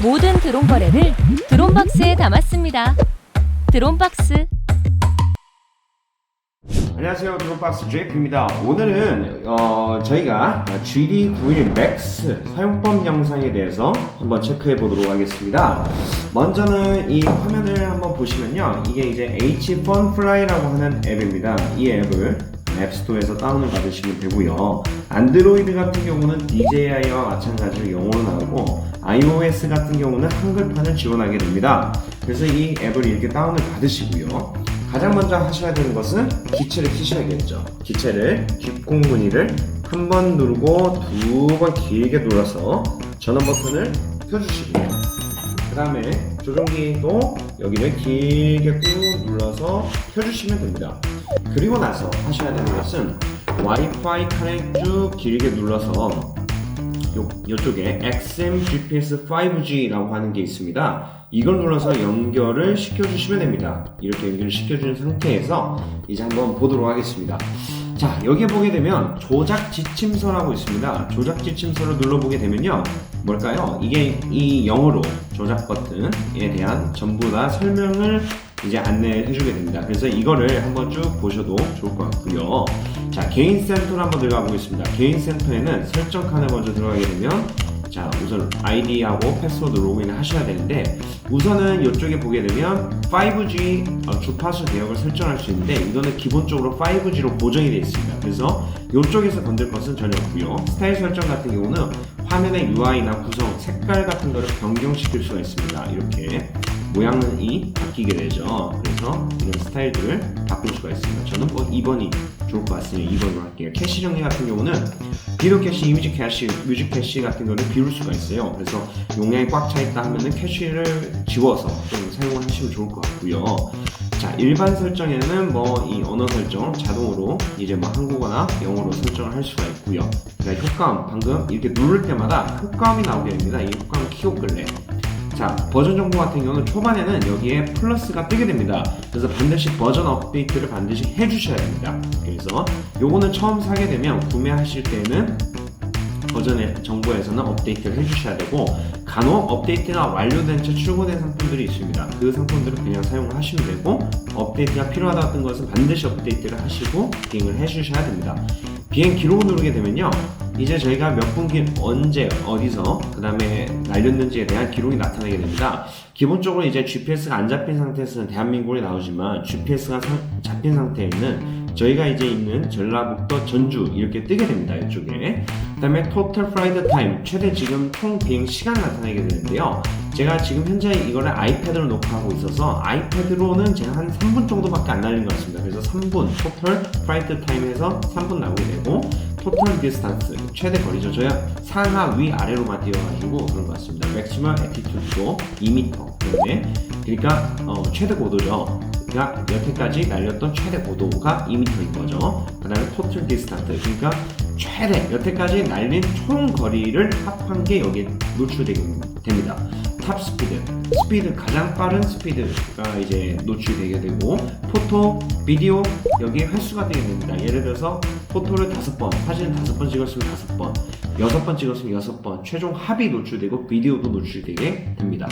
모든 드론 거래를 드론박스에 담았습니다. 드론박스. 안녕하세요, 드론박스 JP입니다. 오늘은 저희가 GD91 Max 사용법 영상에 대해서 한번 체크해 보도록 하겠습니다. 먼저는 이 화면을 한번 보시면요, 이게 이제 H-Phonefly라고 하는 앱입니다. 이 앱을 앱스토어에서 다운을 받으시면 되고요. 안드로이드 같은 경우는 DJI와 마찬가지로 영어로 나오고 iOS 같은 경우는 한글판을 지원하게 됩니다. 그래서 이 앱을 이렇게 다운을 받으시고요. 가장 먼저 하셔야 되는 것은 기체를 켜셔야겠죠. 기체를 뒷공무니를 한 번 누르고 두 번 길게 눌러서 전원 버튼을 켜주시고요. 그 다음에 조종기도 여기를 길게 꾹 눌러서 켜주시면 됩니다. 그리고 나서 하셔야 되는 것은 와이파이 칸을 쭉 길게 눌러서 이쪽에 XM GPS 5G라고 하는 게 있습니다. 이걸 눌러서 연결을 시켜주시면 됩니다. 이렇게 연결을 시켜준 상태에서 이제 한번 보도록 하겠습니다. 자, 여기에 보게 되면 조작 지침서라고 있습니다. 조작 지침서를 눌러보게 되면요, 뭘까요? 이게 이 영어로 조작 버튼에 대한 전부 다 설명을 이제 안내해 주게 됩니다. 그래서 이거를 한번 쭉 보셔도 좋을 것 같고요. 자, 개인 센터로 한번 들어가 보겠습니다. 개인 센터에는 설정 칸에 먼저 들어가게 되면, 자, 우선 아이디하고 패스워드 로그인을 하셔야 되는데, 우선은 이쪽에 보게 되면 5G 주파수 대역을 설정할 수 있는데, 이거는 기본적으로 5G로 보정이 되어 있습니다. 그래서 이쪽에서 건들 것은 전혀 없고요. 스타일 설정 같은 경우는 화면의 UI나 구성, 색깔 같은 거를 변경시킬 수가 있습니다. 이렇게 모양이 바뀌게 되죠. 그래서 이런 스타일들을 바꿀 수가 있습니다. 저는 뭐 2번이 좋을 것 같으니 2번으로 할게요. 캐시 정리 같은 경우는 비디오 캐시, 이미지 캐시, 뮤직 캐시 같은 거를 비울 수가 있어요. 그래서 용량이 꽉 차 있다 하면은 캐시를 지워서 좀 사용을 하시면 좋을 것 같고요. 자, 일반 설정에는 뭐 이 언어 설정 자동으로 이제 뭐 한국어나 영어로 설정을 할 수가 있고요. 그러니까 효과음, 방금 이렇게 누를 때마다 효과음이 나오게 됩니다. 이 효과음 키고 끌래. 자, 버전 정보 같은 경우는 초반에는 여기에 플러스가 뜨게 됩니다. 그래서 반드시 버전 업데이트를 반드시 해주셔야 됩니다. 그래서 요거는 처음 사게 되면 구매하실 때는 버전의 정보에서는 업데이트를 해주셔야 되고, 간혹 업데이트가 완료된 채 출고된 상품들이 있습니다. 그 상품들은 그냥 사용하시면 되고, 업데이트가 필요하다 같은 것은 반드시 업데이트를 하시고 비행을 해주셔야 됩니다. 비행 기록을 누르게 되면요, 이제 저희가 몇 분 언제 어디서 그 다음에 날렸는지에 대한 기록이 나타나게 됩니다. 기본적으로 이제 GPS가 안 잡힌 상태에서는 대한민국이 나오지만, GPS가 잡힌 상태에는 저희가 이제 있는 전라북도 전주 이렇게 뜨게 됩니다. 이쪽에. 그 다음에 Total Flight Time, 최대 지금 총 비행 시간을 나타내게 되는데요, 제가 지금 현재 이거를 아이패드로 녹화하고 있어서 아이패드로는 제가 한 3분 정도밖에 안 날린 것 같습니다. 그래서 3분 Total Flight Time에서 3분 나오게 되고, Total Distance, 최대 거리죠. 저야 상하 위 아래로만 뛰어가지고 그런 것 같습니다. Maximum Altitude도 2m. 그러니까 최대 고도죠. 그러니까 여태까지 날렸던 최대 고도가 2m인 거죠. 그 다음에 Total Distance, 그러니까 최대 여태까지 날린 총 거리를 합한 게 여기에 노출되게 됩니다. 탑 스피드, 가장 빠른 스피드가 이제 노출되게 되고, 포토, 비디오, 여기에 횟수가 되게 됩니다. 예를 들어서 포토를 5번, 사진을 5번 찍었으면 5번, 6번 찍었으면 6번, 최종 합이 노출되고 비디오도 노출되게 됩니다.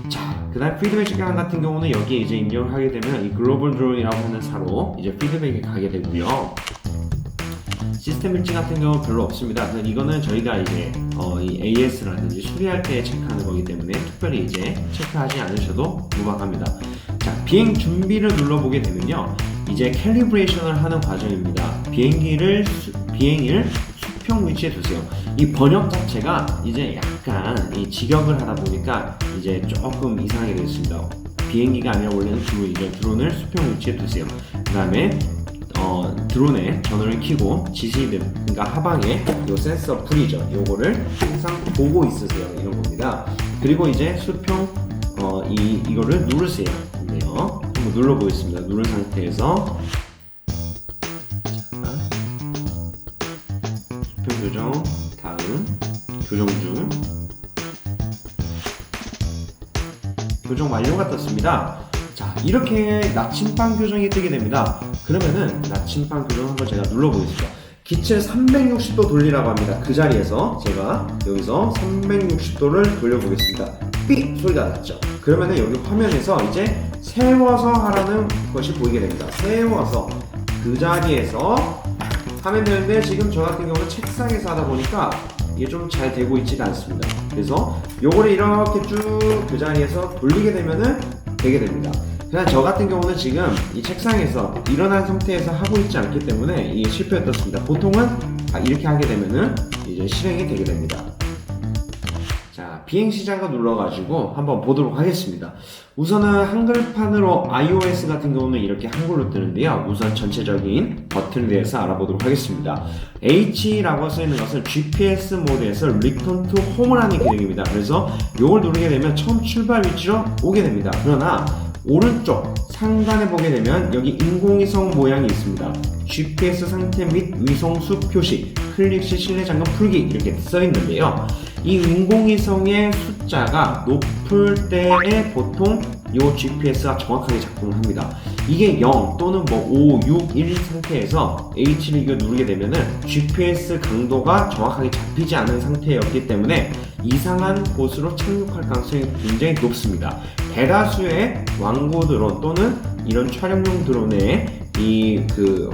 자, 그 다음 피드백 시간 같은 경우는 여기에 이제 입력을 하게 되면 이 글로벌 드론이라고 하는 사로 이제 피드백이 가게 되고요. 시스템 일지 같은 경우는 별로 없습니다. 이거는 저희가 이제 이 AS라든지 수리할 때 체크하는 거기 때문에 특별히 이제 체크하지 않으셔도 무방합니다. 자, 비행 준비를 눌러보게 되면요, 이제 캘리브레이션을 하는 과정입니다. 비행을 수평 위치에 두세요. 이 번역 자체가 이제 약간 이 직역을 하다 보니까 이제 조금 이상하게 되었습니다. 비행기가 아니라 원래는 드론을 수평 위치에 두세요. 그 다음에 드론의 전원을 켜고 지시등, 그러니까 하방에 요 센서 불이죠. 요거를 항상 보고 있으세요. 이런 겁니다. 그리고 이제 수평 이거를 누르세요. 네요. 한번 눌러보겠습니다. 누른 상태에서 수평 교정, 다음 교정 중, 교정 완료가 떴습니다. 자, 이렇게 나침반 교정이 뜨게 됩니다. 그러면은 나침반 교정 한번 제가 눌러보겠습니다. 기체 360도 돌리라고 합니다. 그 자리에서 제가 여기서 360도를 돌려보겠습니다. 삑 소리가 났죠. 그러면은 여기 화면에서 이제 세워서 하라는 것이 보이게 됩니다. 세워서 그 자리에서 하면 되는데 지금 저 같은 경우는 책상에서 하다 보니까 이게 좀 잘 되고 있지가 않습니다. 그래서 요거를 이렇게 쭉 그 자리에서 돌리게 되면은 되게 됩니다. 그냥 저 같은 경우는 지금 이 책상에서 일어난 상태에서 하고 있지 않기 때문에 이게 실패였습니다. 보통은 이렇게 하게 되면은 이제 실행이 되게 됩니다. 자, 비행 시작을 눌러가지고 한번 보도록 하겠습니다. 우선은 한글판으로 iOS 같은 경우는 이렇게 한글로 뜨는데요. 우선 전체적인 버튼에 대해서 알아보도록 하겠습니다. H라고 쓰이는 것은 GPS 모드에서 Return to Home라는 기능입니다. 그래서 이걸 누르게 되면 처음 출발 위치로 오게 됩니다. 그러나 오른쪽 상단에 보게 되면 여기 인공위성 모양이 있습니다. GPS 상태 및 위성수 표시, 클릭 시 실내 잠금 풀기 이렇게 써 있는데요. 이 인공위성의 숫자가 높을 때에 보통 이 GPS가 정확하게 작동을 합니다. 이게 0 또는 뭐 5, 6, 1 상태에서 H를 이거 누르게 되면은 GPS 강도가 정확하게 잡히지 않은 상태였기 때문에 이상한 곳으로 착륙할 가능성이 굉장히 높습니다. 대다수의 왕고 드론 또는 이런 촬영용 드론의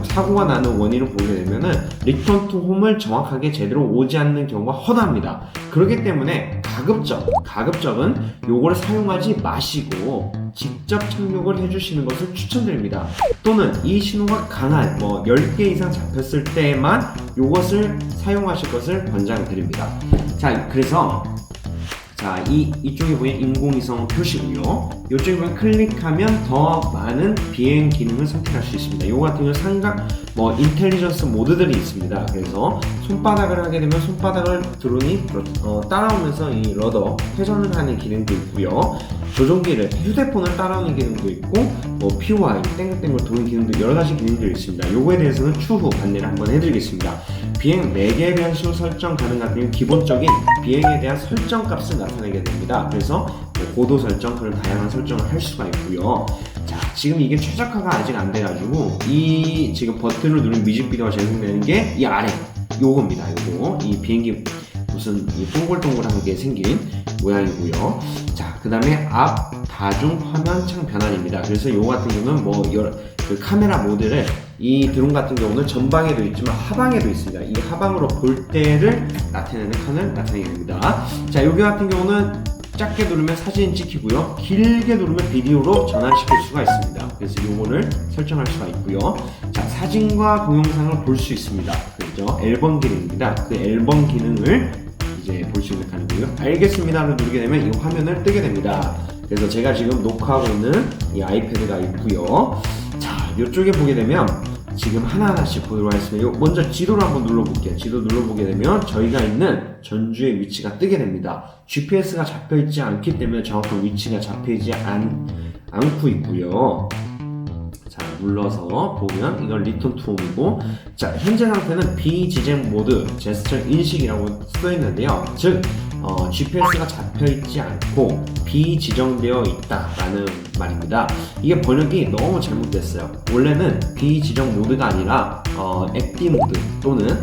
사고가 나는 원인을 보게 되면은 리턴 투 홈을 정확하게 제대로 오지 않는 경우가 허다합니다. 그렇기 때문에 가급적은 요거를 사용하지 마시고 직접 착륙을 해주시는 것을 추천드립니다. 또는 이 신호가 강한 10개 이상 잡혔을 때만 요것을 사용하실 것을 권장드립니다. 자, 그래서 이쪽에 보이는 인공위성 표시고요. 이쪽에 보면 클릭하면 더 많은 비행 기능을 선택할 수 있습니다. 이거 같은 경우 인텔리전스 모드들이 있습니다. 그래서 손바닥을 하게 되면 손바닥을 드론이 따라오면서 이 러더 회전을 하는 기능도 있고요. 조종기를 휴대폰을 따라오는 기능도 있고 POI 땡글땡글 도는 기능도 여러 가지 기능들이 있습니다. 요거에 대해서는 추후 안내를 한번 해드리겠습니다. 비행 매개 변수 설정 가능 같은 경우 기본적인 비행에 대한 설정 값을 나타내게 됩니다. 그래서 고도 설정 그런 다양한 설정을 할 수가 있고요. 자, 지금 이게 최적화가 아직 안 돼가지고 이 지금 버튼을 누르면 뮤직비디오가 재생되는 게 이 아래 요겁니다. 요거 이 비행기 무슨 이 동글동글하게 생긴 모양이고요. 자, 그 다음에 앞 다중 화면창 변환입니다. 그래서 요거 같은 경우는 그 카메라 모드를 이 드론 같은 경우는 전방에도 있지만 하방에도 있습니다. 이 하방으로 볼 때를 나타내는 칸을 나타내게 됩니다. 자, 여기 같은 경우는 작게 누르면 사진 찍히고요. 길게 누르면 비디오로 전환시킬 수가 있습니다. 그래서 요거를 설정할 수가 있고요. 자, 사진과 동영상을 볼 수 있습니다. 그렇죠? 앨범 기능입니다. 그 앨범 기능을 이제 볼 수 있는 칸이고요. 알겠습니다를 누르게 되면 이 화면을 뜨게 됩니다. 그래서 제가 지금 녹화하고 있는 이 아이패드가 있고요. 자, 이쪽에 보게 되면 지금 하나하나씩 보도록 하겠습니다. 먼저 지도를 한번 눌러볼게요. 지도 눌러보게 되면 저희가 있는 전주의 위치가 뜨게 됩니다. GPS가 잡혀있지 않기 때문에 정확한 위치가 잡히지 않고 있고요. 자, 눌러서 보면 이건 리턴 투 홈이고, 자, 현재 상태는 비지정 모드 제스처 인식이라고 써있는데요. 즉 GPS가 잡혀있지 않고 비지정되어 있다라는 말입니다. 이게 번역이 너무 잘못됐어요. 원래는 비지정 모드가 아니라 액티 모드 또는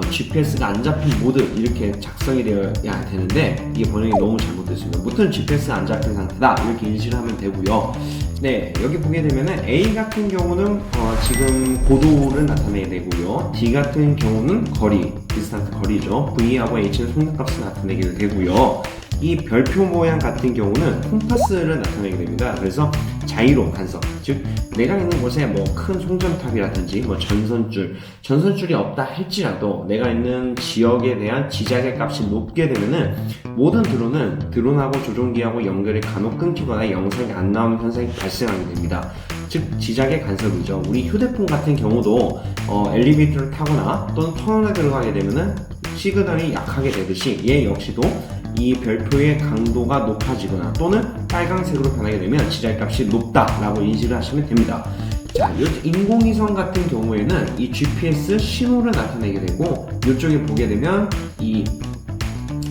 GPS가 안 잡힌 모드 이렇게 작성이 되어야 되는데 이게 번역이 너무 잘못됐습니다. 무튼 GPS가 안 잡힌 상태다 이렇게 인식을 하면 되고요. 네, 여기 보게 되면은 A 같은 경우는 지금 고도를 나타내게 되고요. D 같은 경우는 거리, 디스턴스 거리죠. V하고 H는 속력값을 나타내게 되고요. 이 별표 모양 같은 경우는 콤파스를 나타내게 됩니다. 그래서 자이로 간섭, 즉 내가 있는 곳에 큰 송전탑이라든지 전선줄이 없다 할지라도 내가 있는 지역에 대한 지자계 값이 높게 되면은 모든 드론하고 조종기하고 연결이 간혹 끊기거나 영상이 안 나오는 현상이 발생하게 됩니다. 즉 지자계 간섭이죠. 우리 휴대폰 같은 경우도 엘리베이터를 타거나 또는 터널에 들어가게 되면은 시그널이 약하게 되듯이 얘 역시도 이 별표의 강도가 높아지거나 또는 빨강색으로 변하게 되면 지자값이 높다라고 인식을 하시면 됩니다. 자, 인공위성 같은 경우에는 이 GPS 신호를 나타내게 되고 이쪽에 보게 되면 이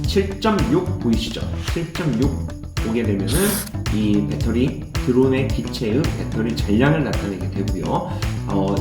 7.6 보이시죠? 7.6 보게 되면은 이 배터리 드론의 기체의 배터리 잔량을 나타내게 되고요.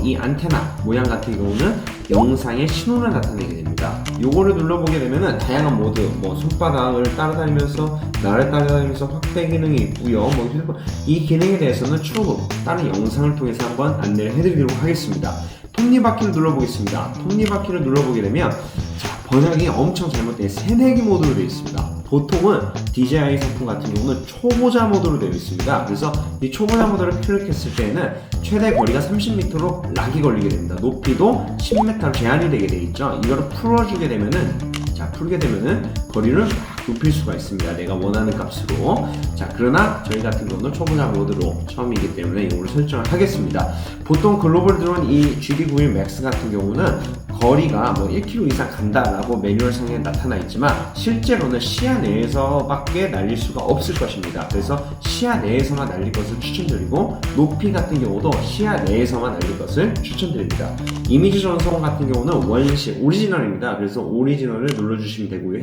이 안테나 모양 같은 경우는 영상의 신호를 나타내게 됩니다. 요거를 눌러보게 되면은 다양한 모드, 뭐 손바닥을 따라다니면서 나를 따라다니면서 확대 기능이 있고요. 뭐 휴대폰 이 기능에 대해서는 추후 다른 영상을 통해서 한번 안내를 해드리도록 하겠습니다. 톱니바퀴를 눌러보겠습니다. 톱니바퀴를 눌러보게 되면 자, 번역이 엄청 잘못된 새내기 모드로 되어 있습니다. 보통은 DJI 상품 같은 경우는 초보자 모드로 되어 있습니다. 그래서 이 초보자 모드를 클릭했을 때는 최대 거리가 30m로 락이 걸리게 됩니다. 높이도 10m로 제한이 되게 되어 있죠. 이거를 풀어주게 되면은 풀게 되면은 거리를 막 높일 수가 있습니다. 내가 원하는 값으로. 자, 그러나 저희 같은 경우는 초보자 모드로 처음이기 때문에 이거를 설정을 하겠습니다. 보통 글로벌 드론 이 GD91 맥스 같은 경우는 거리가 뭐 1km 이상 간다라고 매뉴얼상에 나타나 있지만 실제로는 시야 내에서밖에 날릴 수가 없을 것입니다. 그래서 시야 내에서만 날릴 것을 추천드리고 높이 같은 경우도 시야 내에서만 날릴 것을 추천드립니다. 이미지 전송 같은 경우는 원시 오리지널입니다. 그래서 오리지널을 눌러주시면 되고요.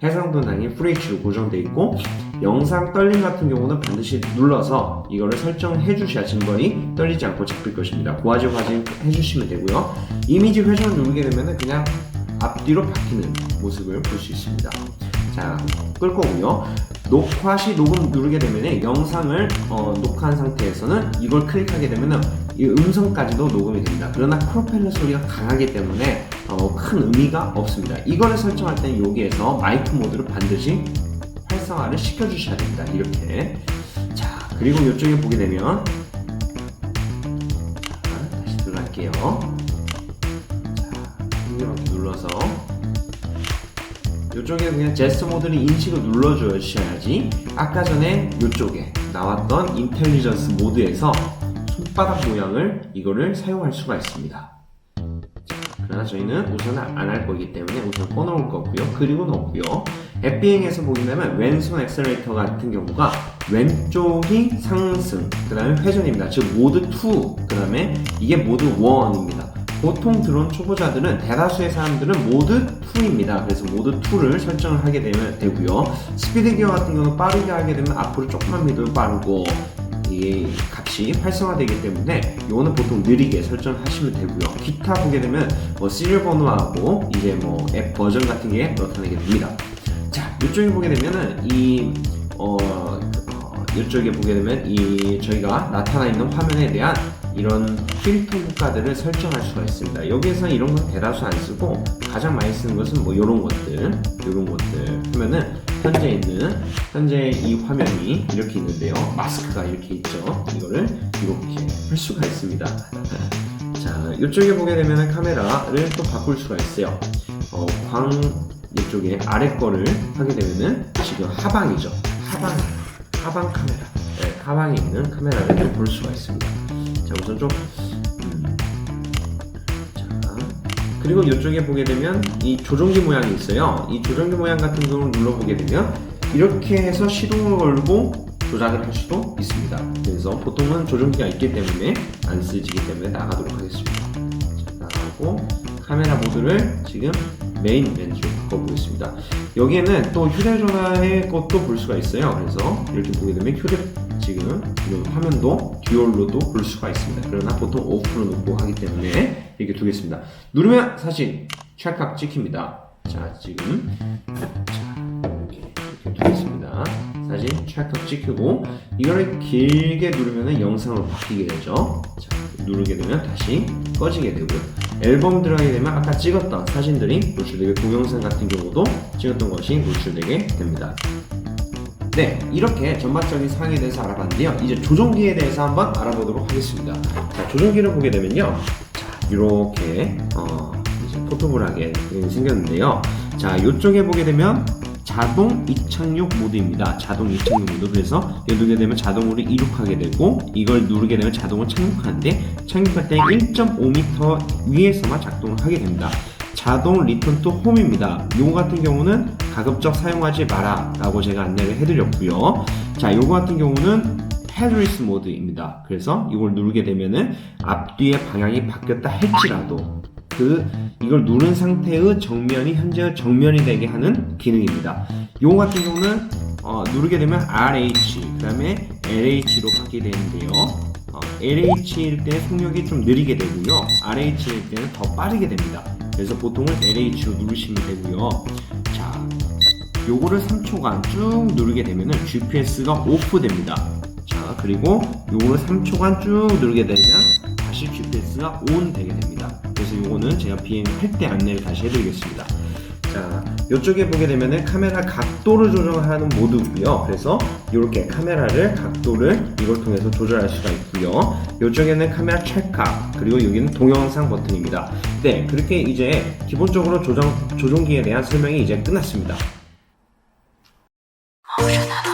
해상도 당연히 FHD로 고정되어 있고 영상 떨림 같은 경우는 반드시 눌러서 이거를 설정해 주셔야 증거이 떨리지 않고 잡힐 것입니다. 고화질 확인 해주시면 되고요. 이미지 회전을 누르게 되면 그냥 앞뒤로 바뀌는 모습을 볼 수 있습니다. 자, 끌 거고요. 녹화 시 녹음 누르게 되면 영상을 녹화한 상태에서는 이걸 클릭하게 되면 이 음성까지도 녹음이 됩니다. 그러나 프로펠러 소리가 강하기 때문에 큰 의미가 없습니다. 이거를 설정할 때는 여기에서 마이크 모드를 반드시 활성화를 시켜주셔야 됩니다. 이렇게. 자, 그리고 이쪽에 보게 되면 다시 들어갈게요. 자, 이렇게 눌러서 이쪽에 그냥 제스처 모드를 인식을 눌러주셔야지 아까 전에 이쪽에 나왔던 인텔리전스 모드에서 손바닥 모양을 이거를 사용할 수가 있습니다. 자, 그러나 저희는 우선은 안 할 거기 때문에 우선 꺼놓을 거고요. 그리고 놓고요. 앱 비행에서 보게 되면 왼손 엑셀레이터 같은 경우가 왼쪽이 상승, 그 다음에 회전입니다. 즉 모드 2, 그 다음에 이게 모드 1입니다. 보통 드론 초보자들은 대다수의 사람들은 모드 2입니다. 그래서 모드 2를 설정을 하게 되고요. 스피드 기어 같은 경우는 빠르게 하게 되면 앞으로 조금만 믿으면 빠르고 이 값이 활성화되기 때문에 이거는 보통 느리게 설정하시면 되고요. 기타 보게 되면 뭐 시리얼 번호하고 이제 뭐 앱 버전 같은 게 나타나게 됩니다. 자, 이쪽에 보게 되면은 이쪽에 보게 되면 이 저희가 나타나 있는 화면에 대한 이런 필터 효과들을 설정할 수가 있습니다. 여기에서 이런 건 대다수 안 쓰고 가장 많이 쓰는 것은 뭐 이런 것들 하면은 현재 이 화면이 이렇게 있는데요. 마스크가 이렇게 있죠. 이거를 이렇게 할 수가 있습니다. 자, 이쪽에 보게 되면 카메라를 또 바꿀 수가 있어요. 이쪽에 아래 거를 하게 되면은 지금 하방이죠. 하방 카메라. 네, 하방에 있는 카메라를 또 볼 수가 있습니다. 자, 우선 좀 자, 그리고 이쪽에 보게 되면 이 조종기 모양이 있어요. 이 조종기 모양 같은 경우를 눌러보게 되면 이렇게 해서 시동을 걸고 조작을 할 수도 있습니다. 그래서 보통은 조종기가 있기 때문에 안 쓰지기 때문에 나가도록 하겠습니다. 자, 나가고 카메라 모드를 지금 메인 렌즈로 바꿔보겠습니다. 여기에는 또 휴대전화의 것도 볼 수가 있어요. 그래서 이렇게 보게 되면 지금 화면도 듀얼로도 볼 수가 있습니다. 그러나 보통 오프로 놓고 하기 때문에 이렇게 두겠습니다. 누르면 사진 찰칵 찍힙니다. 자, 지금 이렇게 두겠습니다. 사진 찰칵 찍히고 이거를 길게 누르면 영상으로 바뀌게 되죠. 자, 누르게 되면 다시 꺼지게 되고요. 앨범 들어가게 되면 아까 찍었던 사진들이 노출되게 동영상 같은 경우도 찍었던 것이 노출되게 됩니다. 네, 이렇게 전반적인 사항에 대해서 알아봤는데요. 이제 조종기에 대해서 한번 알아보도록 하겠습니다. 자, 조종기를 보게 되면요. 자, 이렇게 이제 포토블하게 생겼는데요. 자, 이쪽에 보게 되면 자동 이착륙 모드입니다. 자동 이착륙 모드. 그래서 이걸 누르게 되면 자동으로 이륙하게 되고 이걸 누르게 되면 자동으로 착륙하는데 착륙할 때 1.5m 위에서만 작동을 하게 됩니다. 자동 리턴 투 홈입니다. 요거 같은 경우는 가급적 사용하지 마라 라고 제가 안내를 해드렸고요. 자, 요거 같은 경우는 헤드리스 모드입니다. 그래서 이걸 누르게 되면은 앞뒤의 방향이 바뀌었다 할지라도 이걸 누른 상태의 정면이 현재 정면이 되게 하는 기능입니다. 요거 같은 경우는 누르게 되면 RH 그 다음에 LH로 바뀌게 되는데요. LH일 때 속력이 좀 느리게 되고요. RH일 때는 더 빠르게 됩니다. 그래서 보통은 LH로 누르시면 되고요. 자, 요거를 3초간 쭉 누르게 되면은 GPS가 오프 됩니다. 자, 그리고 요거를 3초간 쭉 누르게 되면 다시 GPS가 ON 되게 됩니다. 그래서 요거는 제가 비행할 때 안내를 다시 해드리겠습니다. 자, 이쪽에 보게 되면은 카메라 각도를 조정하는 모드고요. 그래서 이렇게 카메라를 각도를 이걸 통해서 조절할 수가 있고요. 이쪽에는 카메라 찰칵, 그리고 여기는 동영상 버튼입니다. 네, 그렇게 이제 기본적으로 조종기에 대한 설명이 이제 끝났습니다. 모션 하나